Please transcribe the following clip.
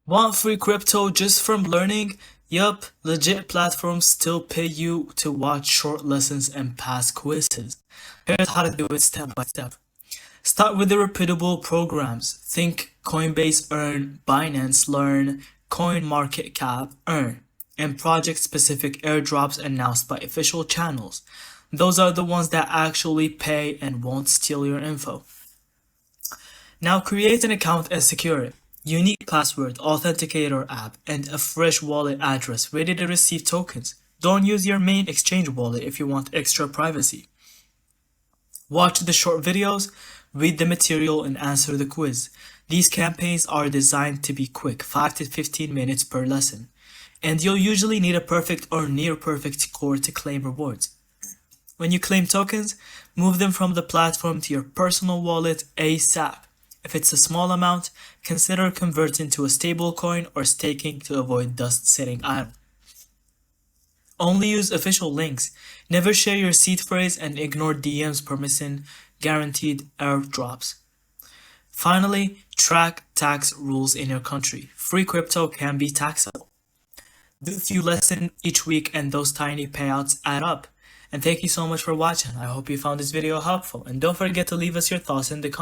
Want free crypto just from learning? Yup, legit platforms still pay you to watch short lessons and pass quizzes. Here's how to do it step by step. Start with the reputable programs. Think Coinbase Earn, Binance Learn, CoinMarketCap Earn, and project-specific airdrops announced by official channels. Those are the ones that actually pay and won't steal your info. Now create an account and secure it. Unique password, authenticator app, and a fresh wallet address ready to receive tokens. Don't use your main exchange wallet if you want extra privacy. Watch the short videos, read the material, and answer the quiz. These campaigns are designed to be quick, 5 to 15 minutes per lesson. And you'll usually need a perfect or near perfect score to claim rewards. When you claim tokens, move them from the platform to your personal wallet ASAP. If it's a small amount, consider converting to a stablecoin or staking to avoid dust sitting idle. Only use official links. Never share your seed phrase and ignore DMs permission guaranteed airdrops. Finally, track tax rules in your country. Free crypto can be taxable. Do a few lessons each week and those tiny payouts add up. And thank you so much for watching. I hope you found this video helpful. And don't forget to leave us your thoughts in the comments.